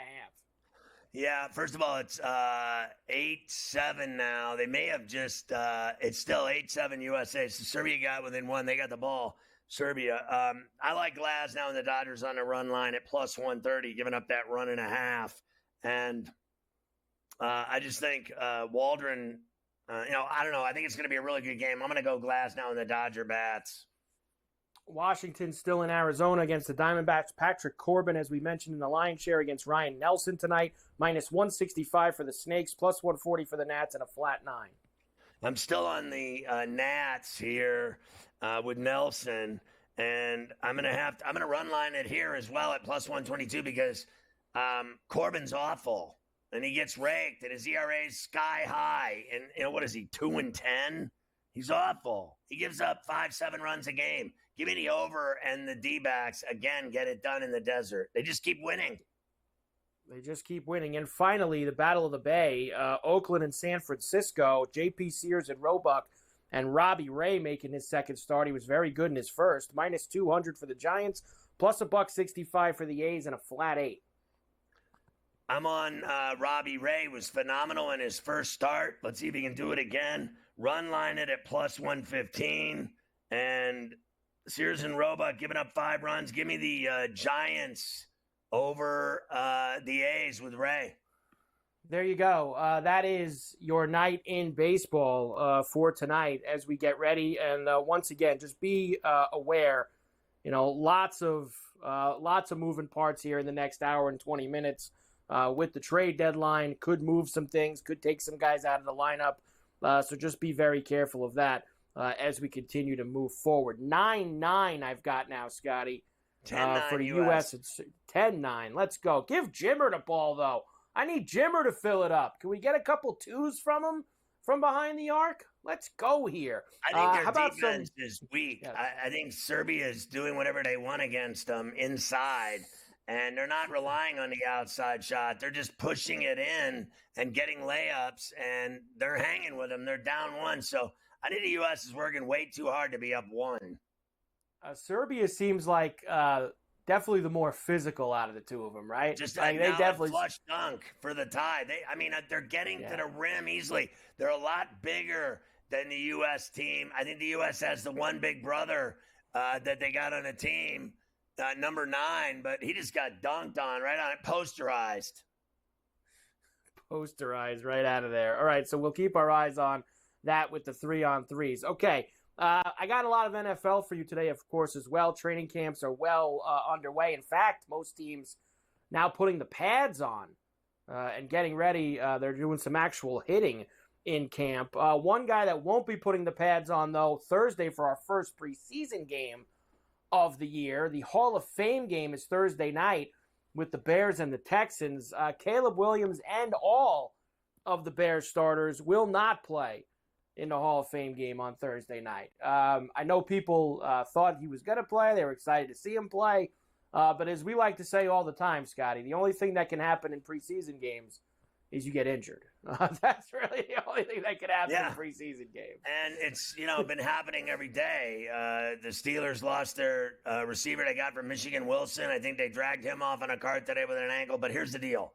Yeah, first of all, it's 8-7 now. They may have just it's still 8-7 USA. So Serbia got within 1. They got the ball. Serbia. I like Glasnow and the Dodgers on the run line at plus 130, giving up that 1.5. And I just think Waldron, I don't know. I think it's going to be a really good game. I'm going to go Glasnow and the Dodger bats. Washington still in Arizona against the Diamondbacks. Patrick Corbin, as we mentioned in the lion's share, against Ryan Nelson tonight. Minus 165 for the Snakes, plus 140 for the Nats, and a flat 9. I'm still on the Nats here with Nelson, and I'm gonna run line it here as well at plus 122 because Corbin's awful and he gets raked and his ERA is sky high. And what is he, 2-10? He's awful. He gives up 5-7 runs a game. Give me the over, and the D-backs again get it done in the desert. They just keep winning. They just keep winning. And finally, the Battle of the Bay, Oakland and San Francisco, J.P. Sears and Roebuck, and Robbie Ray making his second start. He was very good in his first. Minus 200 for the Giants, plus $165 for the A's, and a flat 8. I'm on Robbie Ray. Was phenomenal in his first start. Let's see if he can do it again. Run line it at plus 115. And Sears and Roebuck giving up 5 runs. Give me the Giants over the A's with Ray. There you go. That is your night in baseball for tonight as we get ready. And once again, just be aware, lots of moving parts here in the next hour and 20 minutes with the trade deadline. Could move some things, could take some guys out of the lineup. So just be very careful of that as we continue to move forward. 9-9 I've got now, Scotty. 10-9 for the U.S. It's 10-9. Let's go. Give Jimmer the ball, though. I need Jimmer to fill it up. Can we get a couple 2s from him from behind the arc? Let's go here. I think their defense is weak. Yeah. I think Serbia is doing whatever they want against them inside, and they're not relying on the outside shot. They're just pushing it in and getting layups, and they're hanging with them. They're down 1. So I think the U.S. is working way too hard to be up 1. Serbia seems like definitely the more physical out of the two of them, right? Just they definitely flush dunk for the tie. They're getting to the rim easily. They're a lot bigger than the U.S. team. I think the U.S. has the one big brother that they got on a team, number 9, but he just got dunked on right on it, posterized right out of there. All right, so we'll keep our eyes on that with the 3-on-3s. Okay. I got a lot of NFL for you today, of course, as well. Training camps are well underway. In fact, most teams now putting the pads on and getting ready. They're doing some actual hitting in camp. One guy that won't be putting the pads on, though, Thursday for our first preseason game of the year. The Hall of Fame game is Thursday night with the Bears and the Texans. Caleb Williams and all of the Bears starters will not play in the Hall of Fame game on Thursday night. I know people thought he was going to play. They were excited to see him play. But as we like to say all the time, Scotty, the only thing that can happen in preseason games is you get injured. That's really the only thing that can happen in preseason games. And it's, been happening every day. The Steelers lost their receiver they got from Michigan, Wilson. I think they dragged him off on a cart today with an ankle. But here's the deal.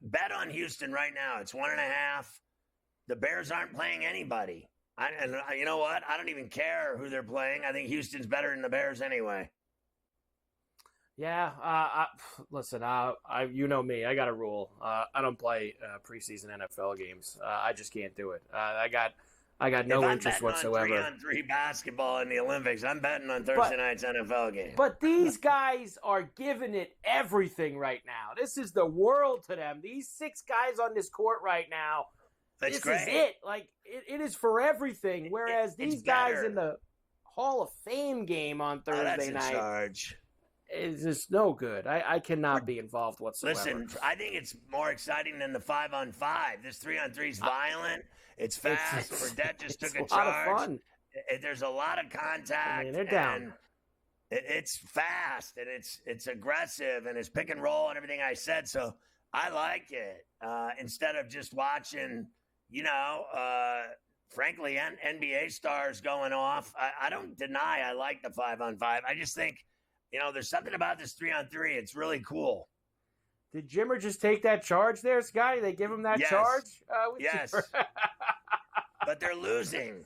Bet on Houston right now. It's 1.5. The Bears aren't playing anybody. And you know what? I don't even care who they're playing. I think Houston's better than the Bears anyway. Yeah. Listen, you know me. I got a rule. I don't play preseason NFL games. I just can't do it. I got no interest whatsoever. On 3-on-3 basketball in the Olympics, I'm betting on Thursday night's NFL game. But these guys are giving it everything right now. This is the world to them. These 6 guys on this court right now, That's this great. is it. Like, it is for everything. Whereas these guys in the Hall of Fame game on Thursday night, charge. is just no good. I cannot be involved whatsoever. Listen, I think it's more exciting than the 5-on-5. This 3-on-3 is violent. It's fast. Fredette just took a charge. Of fun. There's a lot of contact. I mean, they're down. It's fast and it's aggressive and it's pick and roll and everything I said. So I like it instead of just watching, frankly, NBA stars going off. I don't deny I like the 5-on-5. I just think, there's something about this 3-on-3. It's really cool. Did Jimmer just take that charge there, Scotty? They give him that charge? Yes. But they're losing.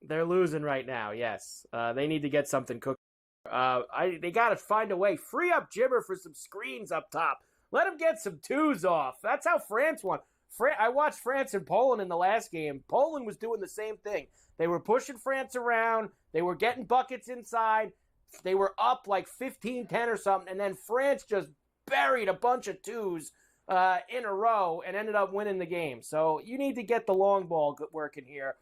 They're losing right now, yes. They need to get something cooked. They got to find a way. Free up Jimmer for some screens up top. Let him get some twos off. That's how France won. I watched France and Poland in the last game. Poland was doing the same thing. They were pushing France around. They were getting buckets inside. They were up like 15-10 or something, and then France just buried a bunch of twos in a row and ended up winning the game. So you need to get the long ball working here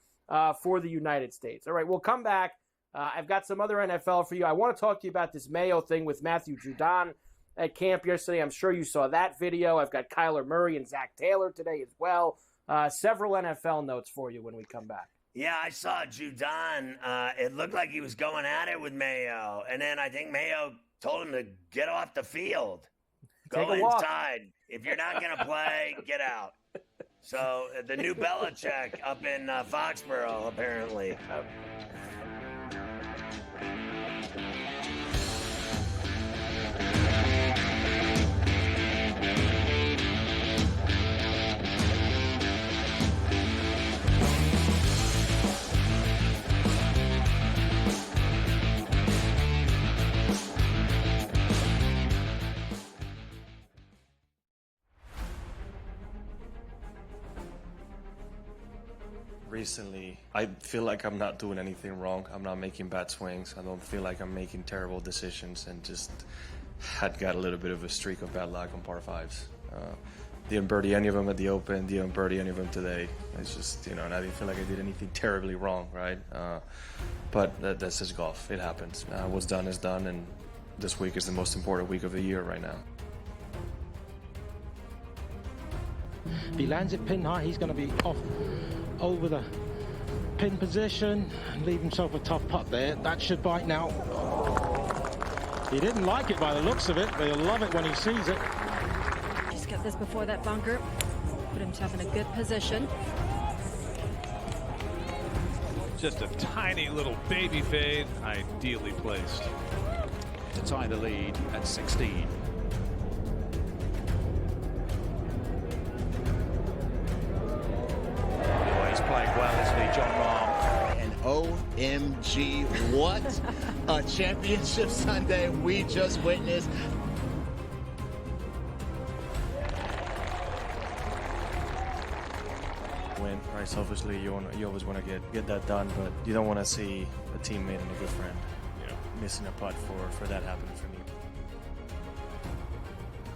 for the United States. All right, we'll come back. I've got some other NFL for you. I want to talk to you about this Mayo thing with Matthew Judon at camp yesterday. I'm sure you saw that video. I've got Kyler Murray and Zach Taylor today as well. Several NFL notes for you when we come back. Yeah, I saw Judon. It looked like he was going at it with Mayo. And then I think Mayo told him to get off the field. Go inside. If you're not going to play, get out. So the new Belichick up in Foxborough, apparently. Recently, I feel like I'm not doing anything wrong. I'm not making bad swings. I don't feel like I'm making terrible decisions and just had got a little bit of a streak of bad luck on par fives. Didn't birdie any of them at the Open, didn't birdie any of them today. It's just, and I didn't feel like I did anything terribly wrong, right? But that's just golf. It happens. What's done is done, and this week is the most important week of the year right now. If he lands it pin high, he's going to be off over the pin position and leave himself a tough putt there. That should bite now. He didn't like it by the looks of it, but he'll love it when he sees it. Just get this before that bunker. Put himself in a good position. Just a tiny little baby fade, ideally placed. To tie the lead at 16. Playing well, isn't he, John Rahm? And OMG, what a championship Sunday we just witnessed. Win, right? So obviously you always want to get that done, but you don't want to see a teammate and a good friend, missing a putt for that happening for me.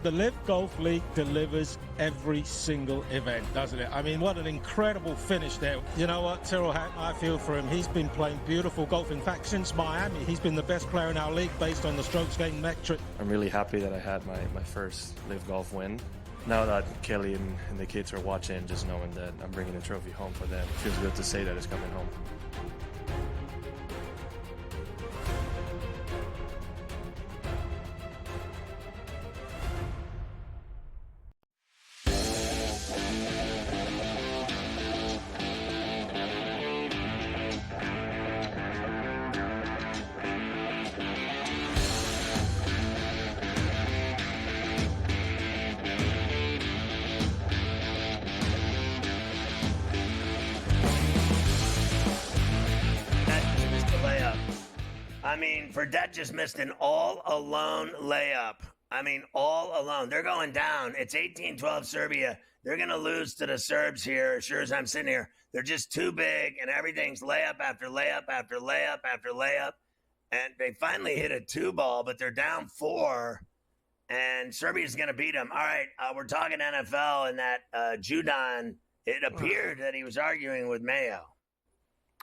The Live Golf League delivers every single event, doesn't it? I mean, what an incredible finish there. You know what, Tyrrell Hatton, I feel for him. He's been playing beautiful golf. In fact, since Miami, he's been the best player in our league based on the strokes gained metric. I'm really happy that I had my first Live Golf win. Now that Kelly and the kids are watching, just knowing that I'm bringing the trophy home for them, it feels good to say that it's coming home. Fredette just missed an all-alone layup. I mean, all alone. They're going down. It's 18-12 Serbia. They're going to lose to the Serbs here, sure as I'm sitting here. They're just too big, and everything's layup after layup after layup after layup. And they finally hit a 2-ball, but they're down 4, and Serbia's going to beat them. All right, we're talking NFL, and that Judon, it appeared that he was arguing with Mayo.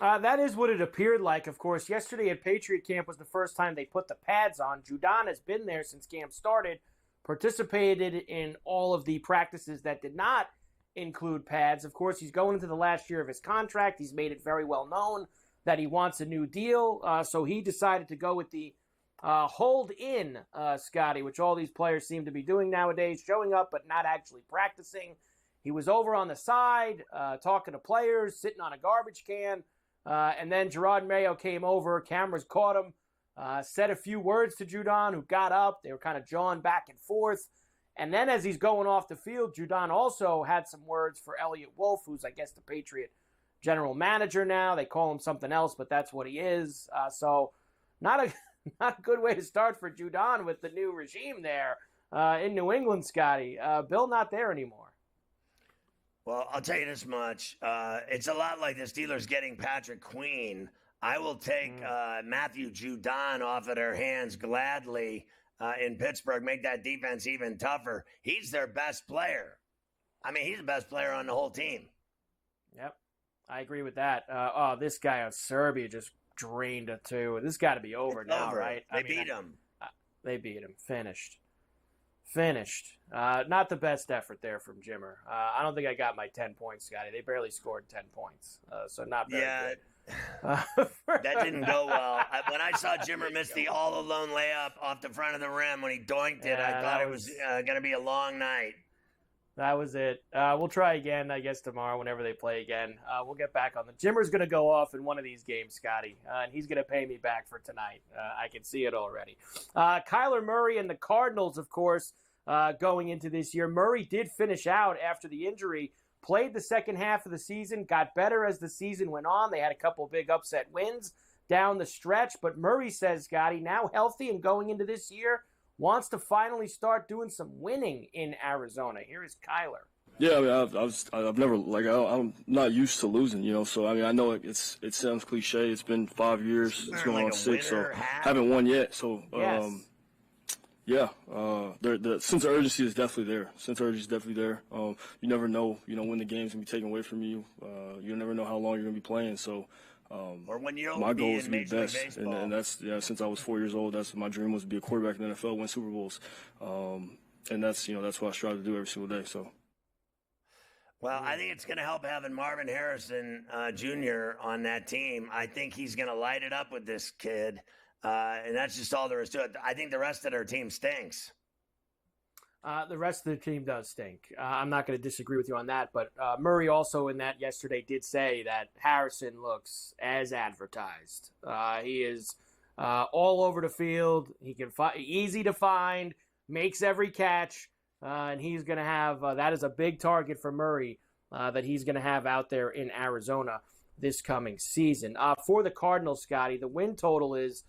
That is what it appeared like, of course. Yesterday at Patriot Camp was the first time they put the pads on. Judon has been there since camp started, participated in all of the practices that did not include pads. Of course, he's going into the last year of his contract. He's made it very well known that he wants a new deal, so he decided to go with the hold in, Scotty, which all these players seem to be doing nowadays, showing up but not actually practicing. He was over on the side, talking to players, sitting on a garbage can, and then Gerard Mayo came over, cameras caught him, said a few words to Judon, who got up. They were kind of jawing back and forth. And then as he's going off the field, Judon also had some words for Elliott Wolf, who's, I guess, the Patriot general manager now. They call him something else, but that's what he is. So not a good way to start for Judon with the new regime there in New England, Scotty. Bill not there anymore. Well, I'll tell you this much. It's a lot like the Steelers getting Patrick Queen. I will take Matthew Judon off of their hands gladly in Pittsburgh, make that defense even tougher. He's their best player. I mean, he's the best player on the whole team. Yep, I agree with that. This guy on Serbia just drained it too. This got to be over now, right? They beat him. They beat him. Finished. Not the best effort there from Jimmer. I don't think I got my 10 points, Scotty. They barely scored 10 points, so not very good. That didn't go well. When I saw Jimmer miss the all-alone layup off the front of the rim when he doinked it, I thought it was going to be a long night. That was it. We'll try again, I guess, tomorrow whenever they play again. We'll get back on Jimmer's going to go off in one of these games, Scotty, and he's going to pay me back for tonight. I can see it already. Kyler Murray and the Cardinals, of course, going into this year. Murray did finish out after the injury, played the second half of the season, got better as the season went on. They had a couple big upset wins down the stretch, but Murray says, Scotty, now healthy and going into this year, wants to finally start doing some winning in Arizona. Here is Kyler. Yeah, I mean, I've never, I'm not used to losing, So, I mean, I know it sounds cliche. It's been 5 years. It's going on 6, so haven't won yet. So, yes. The sense of urgency is definitely there. You never know, when the game's going to be taken away from you. You never know how long you're going to be playing. So, or when you'll my be goal in is to be Major League best. Baseball. And that's, since I was 4 years old, that's my dream was to be a quarterback in the NFL, win Super Bowls. And that's what I strive to do every single day. So. Well, I think it's going to help having Marvin Harrison Jr. on that team. I think he's going to light it up with this kid. And that's just all there is to it. I think the rest of their team stinks. The rest of the team does stink. I'm not going to disagree with you on that, but Murray also in that yesterday did say that Harrison looks as advertised. He is all over the field. He can easy to find, makes every catch, and he's going to have that is a big target for Murray that he's going to have out there in Arizona this coming season. For the Cardinals, Scotty, the win total is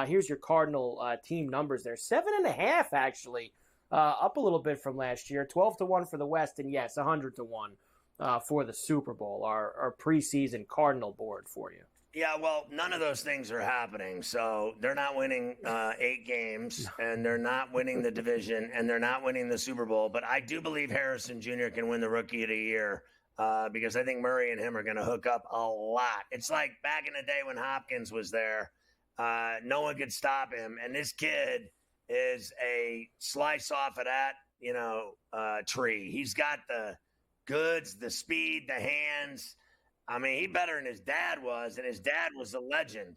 here's your Cardinal team numbers there, 7.5 actually. Up a little bit from last year, 12-1 for the West, and yes, 100-1 for the Super Bowl, our preseason Cardinal board for you. Yeah, well, none of those things are happening. So they're not winning 8 games, and they're not winning the division, and they're not winning the Super Bowl. But I do believe Harrison Jr. can win the Rookie of the Year because I think Murray and him are going to hook up a lot. It's like back in the day when Hopkins was there. No one could stop him, and this kid is a slice off of that, tree. He's got the goods, the speed, the hands. I mean, he better than his dad was, and his dad was a legend.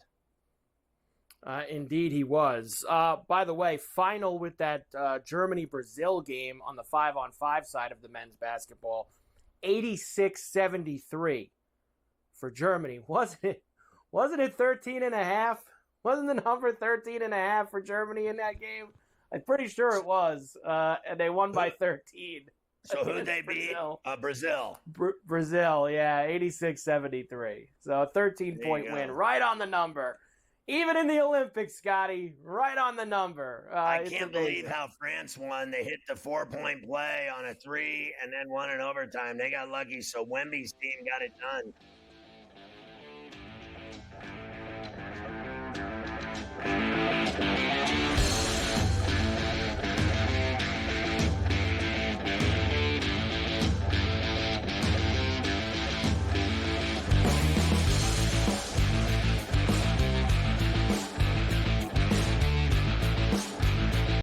Indeed, he was. By the way, final with that Germany-Brazil game on the 5-on-5 side of the men's basketball, 86-73 for Germany. Wasn't it 13.5? Wasn't the number 13.5 for Germany in that game? I'm pretty sure it was. And they won by 13. So who'd they beat? Brazil. Brazil, yeah, 86-73. So a 13-point win, right on the number. Even in the Olympics, Scotty, right on the number. I can't believe how France won. They hit the 4-point play on a 3 and then won in overtime. They got lucky, so Wemby's team got it done.